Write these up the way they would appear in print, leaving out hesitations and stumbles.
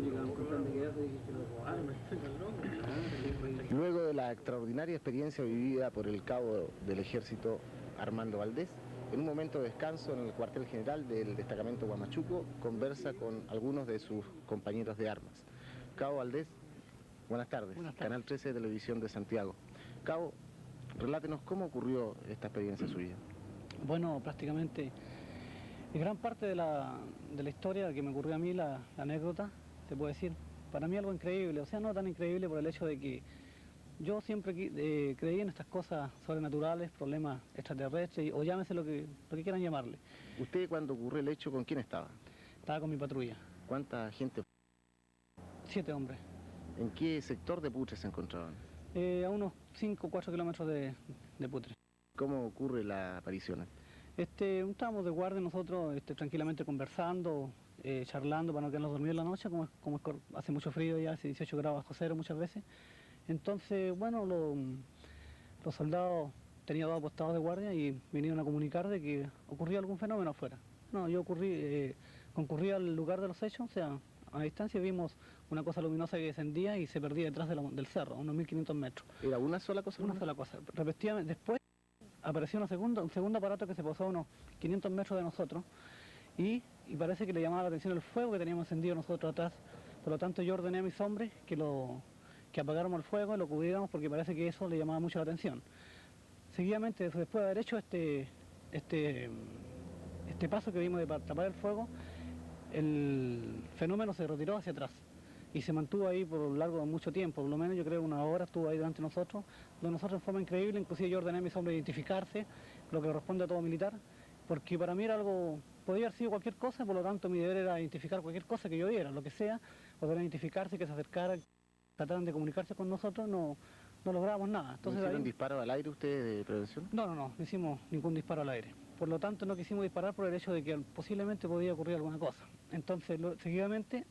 llegaban contando que ya se dije que me estoy loco. Luego de la extraordinaria experiencia vivida por el cabo del ejército Armando Valdés, en un momento de descanso en el cuartel general del destacamento Huamachuco, conversa con algunos de sus compañeros de armas. Cabo Valdés, buenas tardes. Buenas tardes. Canal 13 de Televisión de Santiago. Cabo, relátenos cómo ocurrió esta experiencia suya. Bueno, prácticamente gran parte de la historia que me ocurrió a mí, la anécdota, se puede decir, para mí algo increíble, o sea, no tan increíble por el hecho de que yo siempre creí en estas cosas sobrenaturales, problemas extraterrestres, o llámese lo que quieran llamarle. ¿Usted cuando ocurrió el hecho con quién estaba? Estaba con mi patrulla. ¿Cuánta gente? 7 hombres. ¿En qué sector de Putre se encontraban? A unos 5 o 4 kilómetros de Putre. ¿Cómo ocurre la aparición? Estábamos de guardia nosotros tranquilamente conversando, charlando para no quedarnos dormidos en la noche, como hace mucho frío ya, hace 18 grados bajo cero muchas veces. Entonces, bueno, los soldados tenían 2 apostados de guardia y vinieron a comunicar de que ocurría algún fenómeno afuera. No, yo concurrí al lugar de los hechos, o sea, a distancia vimos una cosa luminosa que descendía y se perdía detrás del cerro, a unos 1500 metros. ¿Era una sola cosa? Una sola cosa. Repetidamente, después apareció un segundo aparato que se posó a unos 500 metros de nosotros y parece que le llamaba la atención el fuego que teníamos encendido nosotros atrás. Por lo tanto, yo ordené a mis hombres que apagáramos el fuego y lo cubriéramos porque parece que eso le llamaba mucho la atención. Seguidamente, después de haber hecho este paso que vimos de tapar el fuego, el fenómeno se retiró hacia atrás y se mantuvo ahí por largo de mucho tiempo, por lo menos yo creo una hora estuvo ahí delante de nosotros en forma increíble. Inclusive yo ordené a mis hombres identificarse, lo que corresponde a todo militar, porque para mí era algo, podía haber sido cualquier cosa, por lo tanto mi deber era identificar cualquier cosa que yo viera, lo que sea, ordenar identificarse, que se acercara, trataran de comunicarse con nosotros, no lográbamos nada. Entonces, ¿Hicieron disparo al aire ustedes de prevención? No hicimos ningún disparo al aire. Por lo tanto no quisimos disparar por el hecho de que posiblemente podía ocurrir alguna cosa. Entonces, seguidamente,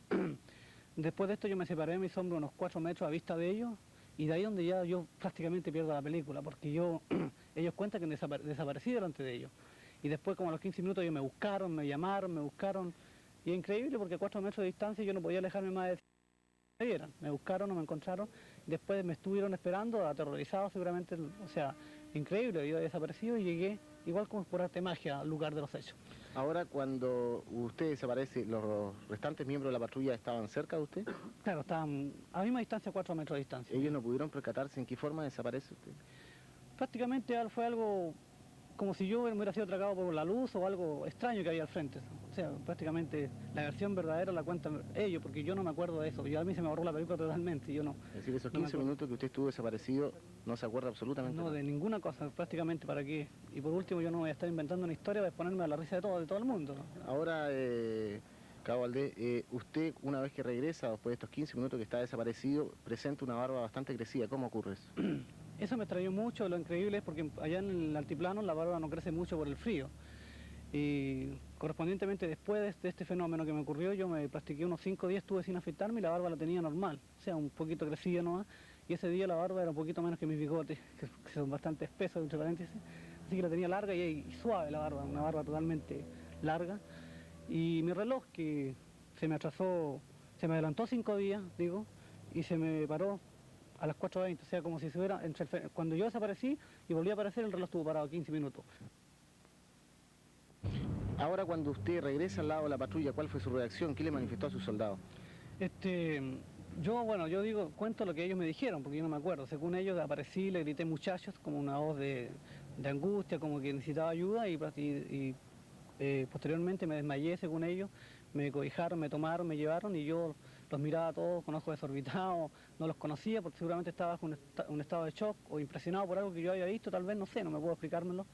después de esto yo me separé de mis hombres unos 4 metros a vista de ellos, y de ahí donde ya yo prácticamente pierdo la película, porque ellos cuentan que desaparecí delante de ellos. Y después, como a los 15 minutos, ellos me buscaron, me llamaron, y es increíble porque a 4 metros de distancia yo no podía alejarme más de... Me buscaron, no me encontraron, después me estuvieron esperando, aterrorizados seguramente, o sea, increíble, yo había desaparecido y llegué, igual como por arte de magia, al lugar de los hechos. Ahora, cuando usted desaparece, ¿los restantes miembros de la patrulla estaban cerca de usted? Claro, estaban a la misma distancia, 4 metros de distancia. ¿Ellos no pudieron percatarse en qué forma desaparece usted? Prácticamente fue algo como si yo me hubiera sido atracado por la luz o algo extraño que había al frente. O sea, prácticamente la versión verdadera la cuentan ellos, porque yo no me acuerdo de eso. A mí se me borró la película totalmente, yo no. Es decir, esos 15 minutos que usted estuvo desaparecido, ¿no se acuerda absolutamente nada? No, de ninguna cosa, prácticamente, ¿para qué? Y por último, yo no voy a estar inventando una historia para exponerme a la risa de todo el mundo, ¿no? Ahora, Cabo Valdés, usted, una vez que regresa, después de estos 15 minutos que está desaparecido, presenta una barba bastante crecida. ¿Cómo ocurre eso? Eso me extrañó mucho, lo increíble es porque allá en el altiplano la barba no crece mucho por el frío. Y correspondientemente después de este fenómeno que me ocurrió, yo me practiqué unos 5 días, estuve sin afeitarme y la barba la tenía normal, o sea, un poquito crecida nomás. Y ese día la barba era un poquito menos que mis bigotes, que son bastante espesos, entre paréntesis. Así que la tenía larga y suave la barba, una barba totalmente larga. Y mi reloj, que se me atrasó, se me adelantó 5 días, digo, y se me paró a las 4:20, o sea, como si se hubiera... Cuando yo desaparecí y volví a aparecer, el reloj estuvo parado 15 minutos. Ahora, cuando usted regresa al lado de la patrulla, ¿cuál fue su reacción? ¿Qué le manifestó a sus soldados? Yo cuento lo que ellos me dijeron, porque yo no me acuerdo. Según ellos, aparecí, le grité muchachos, como una voz de angustia, como que necesitaba ayuda, y posteriormente me desmayé, según ellos. Me cobijaron, me tomaron, me llevaron, y yo los miraba a todos con ojos desorbitados, no los conocía porque seguramente estaba en un estado de shock o impresionado por algo que yo había visto, tal vez, no sé, no me puedo explicármelo.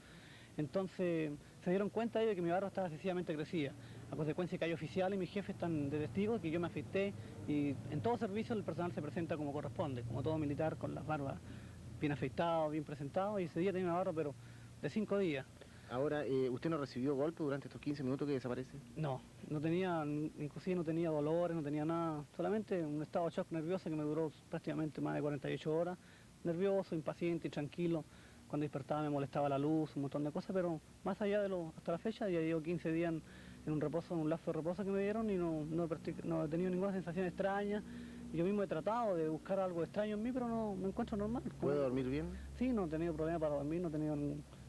Entonces se dieron cuenta ellos de que mi barba estaba excesivamente crecida, a consecuencia que hay oficiales y mis jefes están de testigos que yo me afeité, y en todo servicio el personal se presenta como corresponde, como todo militar, con las barbas bien afeitadas, bien presentadas, y ese día tenía una barba pero de 5 días. Ahora, ¿usted no recibió golpe durante estos 15 minutos que desaparece? No tenía, inclusive no tenía dolores, no tenía nada, solamente un estado de shock nervioso que me duró prácticamente más de 48 horas, nervioso, impaciente y tranquilo. Cuando despertaba me molestaba la luz, un montón de cosas, pero más allá de hasta la fecha, ya llevo 15 días en un reposo, en un lapso de reposo que me dieron y no he tenido ninguna sensación extraña. Yo mismo he tratado de buscar algo extraño en mí, pero no me encuentro normal. ¿Puede dormir bien? Sí, no he tenido problema para dormir, no he tenido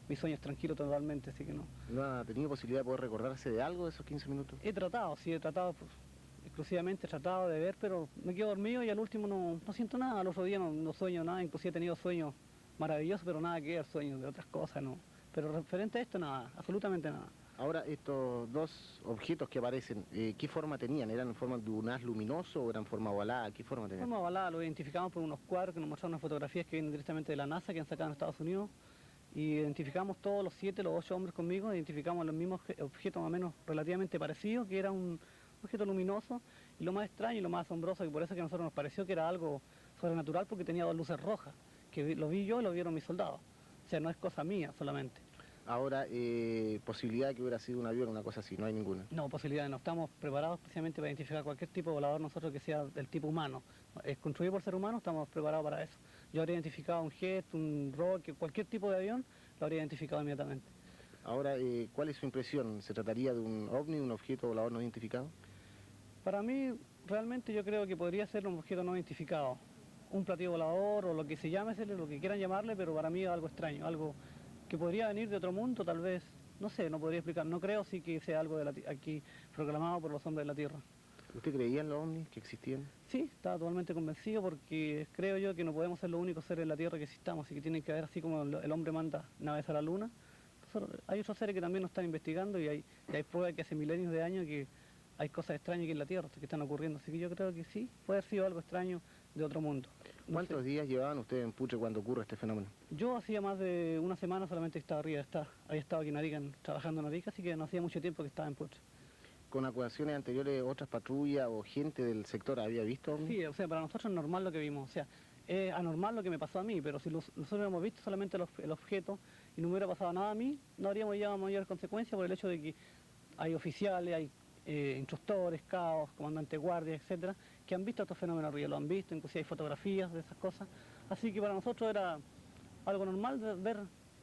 mis sueños tranquilos totalmente, así que no. ¿No ha tenido posibilidad de poder recordarse de algo de esos 15 minutos? He tratado, sí, he tratado, pues, exclusivamente he tratado de ver, pero me quedo dormido y al último no siento nada, al otro día no sueño nada, inclusive he tenido sueños maravillosos, pero nada que ver, sueños de otras cosas, no. Pero referente a esto, nada, absolutamente nada. Ahora, estos dos objetos que aparecen, ¿qué forma tenían? ¿Eran en forma de un haz luminoso o eran en forma ovalada? ¿Qué forma tenían? Forma ovalada, lo identificamos por unos cuadros que nos mostraron unas fotografías que vienen directamente de la NASA, que han sacado en Estados Unidos, y identificamos todos los 7, los 8 hombres conmigo, identificamos los mismos objetos más o menos relativamente parecidos, que era un objeto luminoso, y lo más extraño y lo más asombroso, que por eso que a nosotros nos pareció que era algo sobrenatural, porque tenía 2 luces rojas, que lo vi yo y lo vieron mis soldados. O sea, no es cosa mía solamente. Ahora, posibilidad de que hubiera sido un avión, una cosa así, no hay ninguna. No, posibilidades, no estamos preparados precisamente para identificar cualquier tipo de volador nosotros que sea del tipo humano. Es construido por ser humano, estamos preparados para eso. Yo habría identificado un jet, un rocket, cualquier tipo de avión, lo habría identificado inmediatamente. Ahora, ¿cuál es su impresión? ¿Se trataría de un ovni, un objeto volador no identificado? Para mí, realmente yo creo que podría ser un objeto no identificado. Un platillo volador o lo que se llame, lo que quieran llamarle, pero para mí es algo extraño, algo que podría venir de otro mundo, tal vez, no sé, no podría explicar, no creo sí que sea algo aquí proclamado por los hombres de la Tierra. ¿Usted creía en los ovnis que existían? Sí, estaba totalmente convencido porque creo yo que no podemos ser los únicos seres en la Tierra que existamos y que tiene que haber, así como el hombre manda naves a la Luna, hay otros seres que también nos están investigando y hay pruebas que hace milenios de años que hay cosas extrañas aquí en la Tierra que están ocurriendo, así que yo creo que sí, puede haber sido algo extraño de otro mundo. ¿Cuántos días llevaban ustedes en Putre cuando ocurre este fenómeno? Yo hacía más de una semana solamente que estaba arriba, había estado aquí en Arica, trabajando en Arica, así que no hacía mucho tiempo que estaba en Putre. ¿Con acusaciones anteriores otras patrullas o gente del sector había visto ovnis? Sí, o sea, para nosotros es normal lo que vimos, o sea, es anormal lo que me pasó a mí, pero si nosotros hemos visto solamente el objeto y no me hubiera pasado nada a mí, no habríamos llevado mayores consecuencias por el hecho de que hay oficiales, hay instructores, cabos, comandantes guardias, etcétera, que han visto estos fenómenos arriba, lo han visto, inclusive hay fotografías de esas cosas, así que para nosotros era algo normal ver,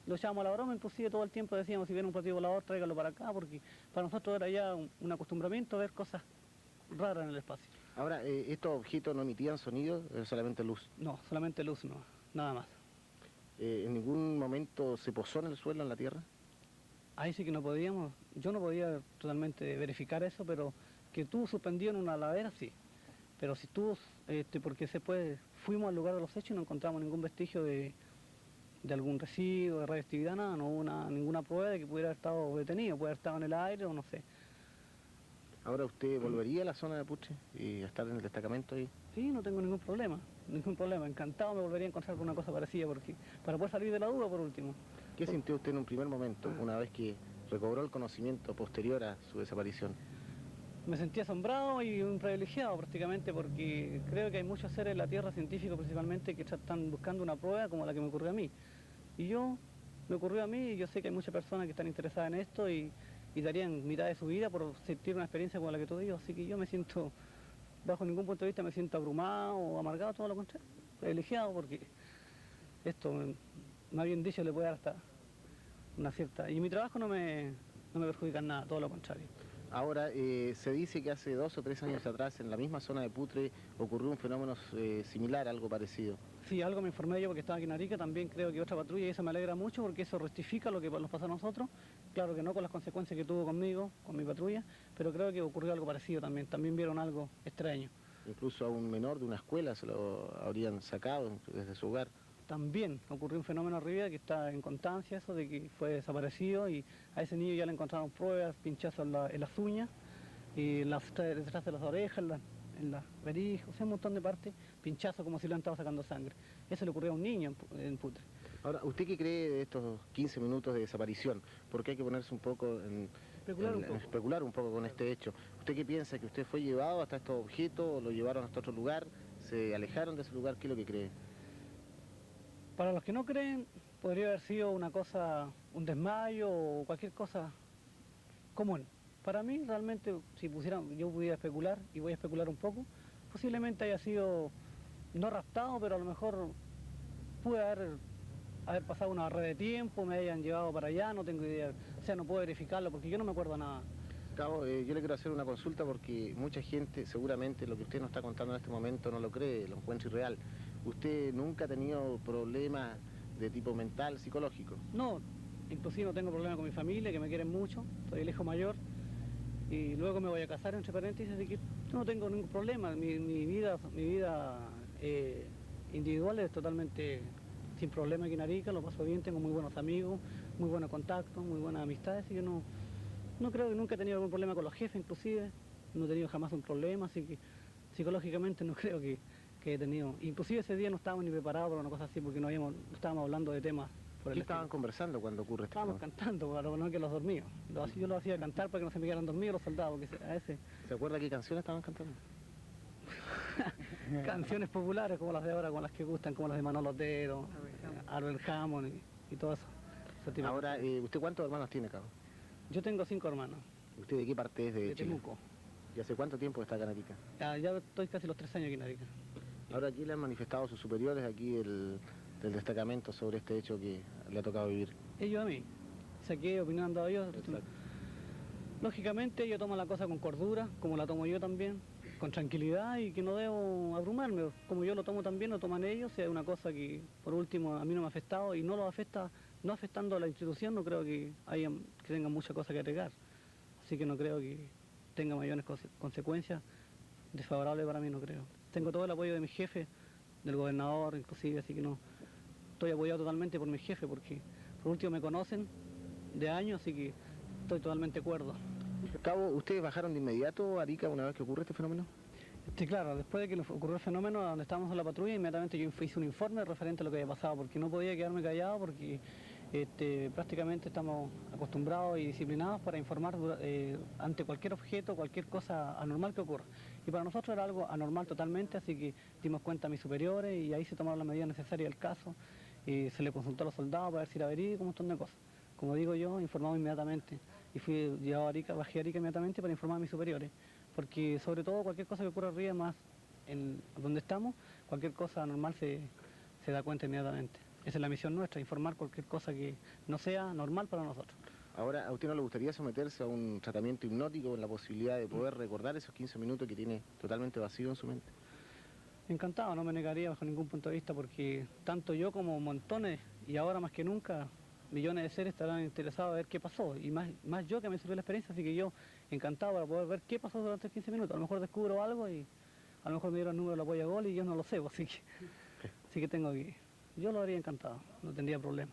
lo echábamos a la broma, inclusive todo el tiempo decíamos si viene un platillo volador tráigalo para acá, porque para nosotros era ya un acostumbramiento ver cosas raras en el espacio. Ahora, ¿estos objetos no emitían sonido, solamente luz? No, solamente luz, no, nada más. ¿En ningún momento se posó en el suelo, en la tierra? Ahí sí que no podíamos, yo no podía totalmente verificar eso, pero que estuvo suspendido en una ladera, sí. Pero si estuvo, porque fuimos al lugar de los hechos y no encontramos ningún vestigio de algún residuo, de radioactividad, nada, no hubo ninguna prueba de que pudiera haber estado detenido, puede haber estado en el aire o no sé. ¿Ahora usted volvería a la zona de Putre y a estar en el destacamento ahí? Sí, no tengo ningún problema, encantado me volvería a encontrar con una cosa parecida, porque para poder salir de la duda por último. ¿Qué sintió usted en un primer momento, una vez que recobró el conocimiento posterior a su desaparición? Me sentí asombrado y un privilegiado prácticamente porque creo que hay muchos seres en la Tierra, científicos principalmente, que están buscando una prueba como la que me ocurrió a mí. Y me ocurrió a mí y yo sé que hay muchas personas que están interesadas en esto y darían mitad de su vida por sentir una experiencia como la que tuve yo. Así que yo me siento, bajo ningún punto de vista me siento abrumado o amargado, todo lo contrario. Privilegiado porque esto, más bien dicho, le puede dar hasta una cierta... Y mi trabajo no me perjudica en nada, todo lo contrario. Ahora, se dice que hace 2 o 3 años atrás, en la misma zona de Putre, ocurrió un fenómeno similar, algo parecido. Sí, algo me informé yo porque estaba aquí en Arica, también creo que otra patrulla, y eso me alegra mucho porque eso rectifica lo que nos pasó a nosotros. Claro que no con las consecuencias que tuvo conmigo, con mi patrulla, pero creo que ocurrió algo parecido también vieron algo extraño. Incluso a un menor de una escuela se lo habrían sacado desde su hogar. También ocurrió un fenómeno arriba que está en constancia, eso de que fue desaparecido y a ese niño ya le encontraron pruebas, pinchazos en las uñas, y detrás de las orejas, en las verijas, o sea, un montón de partes, pinchazos como si le han estado sacando sangre. Eso le ocurrió a un niño en Putre. Ahora, ¿usted qué cree de estos 15 minutos de desaparición? Porque hay que ponerse un poco especular un poco con este hecho. ¿Usted qué piensa? ¿Que usted fue llevado hasta estos objetos o lo llevaron hasta otro lugar? ¿Se alejaron de ese lugar? ¿Qué es lo que cree? Para los que no creen, podría haber sido una cosa, un desmayo o cualquier cosa común. Para mí, realmente, si yo pudiera especular, y voy a especular un poco, posiblemente haya sido, no raptado, pero a lo mejor pude haber pasado una barrera de tiempo, me hayan llevado para allá, no tengo idea. O sea, no puedo verificarlo porque yo no me acuerdo nada. Cabo, yo le quiero hacer una consulta porque mucha gente, seguramente lo que usted nos está contando en este momento no lo cree, lo encuentra irreal. ¿Usted nunca ha tenido problemas de tipo mental, psicológico? No, inclusive no tengo problema con mi familia, que me quieren mucho, soy el hijo mayor y luego me voy a casar, entre paréntesis, así que yo no tengo ningún problema. Mi vida individual es totalmente sin problema aquí en Arica, lo paso bien, tengo muy buenos amigos, muy buenos contactos, muy buenas amistades, así que no creo que nunca he tenido algún problema con los jefes, inclusive, no he tenido jamás un problema, así que psicológicamente no creo que he tenido. Inclusive ese día no estábamos ni preparados para una cosa así, porque no estábamos hablando de temas por el ¿Qué estilo. estaban conversando cuando ocurre este Estábamos fenómeno? cantando para no que los dormíos. Yo lo hacía cantar para que no se me quedaran dormidos los soldados, porque a veces ¿Se acuerda qué canciones estaban cantando? canciones populares como las de ahora, como las que gustan, como las de Manolo Otero, Albert Hammond y todo eso. Ese tipo de Ahora, cosas. ¿usted cuántos hermanos tiene, Cabo? Yo tengo 5 hermanos, ¿Usted de qué parte es de de Chile? Temuco. ¿Y hace cuánto tiempo está acá en Arica? Ya estoy casi los 3 años aquí en Arica. Ahora, ¿qué le han manifestado sus superiores aquí del destacamento sobre este hecho que le ha tocado vivir? Ellos a mí. Sé qué opinión han dado ellos. Exacto. Lógicamente yo tomo la cosa con cordura, como la tomo yo también, con tranquilidad y que no debo abrumarme. Como yo lo tomo también, lo toman ellos. Si hay una cosa que por último a mí no me ha afectado y no lo afecta, no afectando a la institución, no creo que tengan mucha cosa que agregar. Así que no creo que tenga mayores consecuencias desfavorables para mí, no creo. Tengo todo el apoyo de mi jefe, del gobernador inclusive, así que no. Estoy apoyado totalmente por mi jefe porque por último me conocen de años, así que estoy totalmente cuerdo. Cabo, ¿ustedes bajaron de inmediato a Arica una vez que ocurre este fenómeno? Claro, después de que ocurrió el fenómeno, donde estábamos en la patrulla, inmediatamente yo hice un informe referente a lo que había pasado, porque no podía quedarme callado, porque prácticamente estamos acostumbrados y disciplinados para informar ante cualquier objeto, cualquier cosa anormal que ocurra. Y para nosotros era algo anormal totalmente, así que dimos cuenta a mis superiores y ahí se tomaron las medidas necesarias del caso, y se le consultó a los soldados para ver si era verídico, un montón de cosas. Como digo yo, informamos inmediatamente y fui llevado a Arica, bajé a Arica inmediatamente para informar a mis superiores, porque sobre todo cualquier cosa que ocurra arriba, más en donde estamos, cualquier cosa anormal se da cuenta inmediatamente. Esa es la misión nuestra, informar cualquier cosa que no sea normal para nosotros. Ahora, ¿a usted no le gustaría someterse a un tratamiento hipnótico con la posibilidad de poder recordar esos 15 minutos que tiene totalmente vacío en su mente? Encantado, no me negaría bajo ningún punto de vista, porque tanto yo como montones, y ahora más que nunca, millones de seres estarán interesados a ver qué pasó, y más yo que me sirvió la experiencia, así que yo encantado para poder ver qué pasó durante 15 minutos. A lo mejor descubro algo y a lo mejor me dieron el número de la polla gol y yo no lo sé, así que tengo que... Yo lo haría encantado, no tendría problema.